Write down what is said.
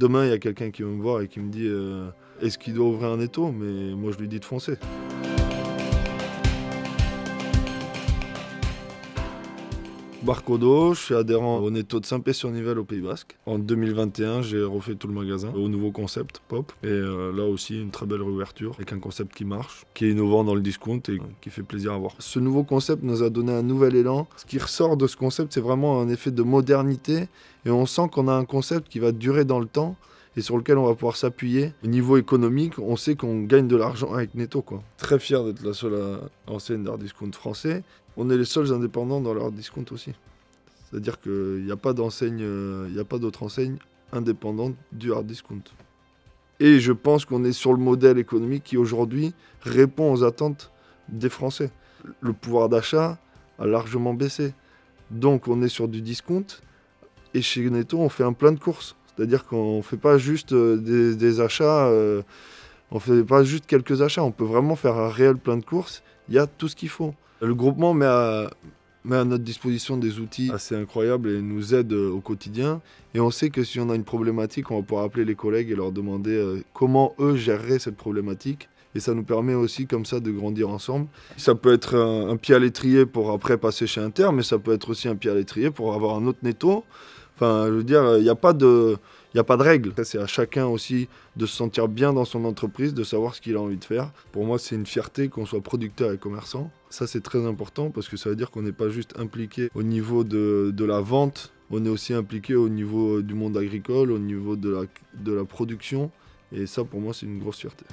Demain, il y a quelqu'un qui va me voir et qui me dit est-ce qu'il doit ouvrir un étau? Mais moi, je lui dis de foncer. Barcodo, je suis adhérent au Netto de Saint-Pé-sur-Nivelle au Pays Basque. En 2021, j'ai refait tout le magasin au nouveau concept Pop. Et là aussi, une très belle réouverture avec un concept qui marche, qui est innovant dans le discount et qui fait plaisir à voir. Ce nouveau concept nous a donné un nouvel élan. Ce qui ressort de ce concept, c'est vraiment un effet de modernité. Et on sent qu'on a un concept qui va durer dans le temps et sur lequel on va pouvoir s'appuyer. Au niveau économique, on sait qu'on gagne de l'argent avec Netto, quoi. Très fier d'être la seule enseigne d'hard discount français. On est les seuls indépendants dans l'hard discount aussi. C'est-à-dire qu'il n'y a pas d'enseigne, il n'y a pas d'autre enseigne indépendante du hard discount. Et je pense qu'on est sur le modèle économique qui aujourd'hui répond aux attentes des Français. Le pouvoir d'achat a largement baissé. Donc on est sur du discount et chez Netto on fait un plein de courses. C'est-à-dire qu'on ne fait pas juste des achats, on ne fait pas juste quelques achats, on peut vraiment faire un réel plein de courses, il y a tout ce qu'il faut. Le groupement met à notre disposition des outils assez incroyables et nous aide au quotidien. Et on sait que si on a une problématique, on va pouvoir appeler les collègues et leur demander comment eux géreraient cette problématique. Et ça nous permet aussi comme ça de grandir ensemble. Ça peut être un pied à l'étrier pour après passer chez Inter, mais ça peut être aussi un pied à l'étrier pour avoir un autre Netto. Enfin, je veux dire, il n'y a pas de règle. C'est à chacun aussi de se sentir bien dans son entreprise, de savoir ce qu'il a envie de faire. Pour moi, c'est une fierté qu'on soit producteur et commerçant. Ça, c'est très important parce que ça veut dire qu'on n'est pas juste impliqué au niveau de la vente, on est aussi impliqué au niveau du monde agricole, au niveau de la production. Et ça, pour moi, c'est une grosse fierté.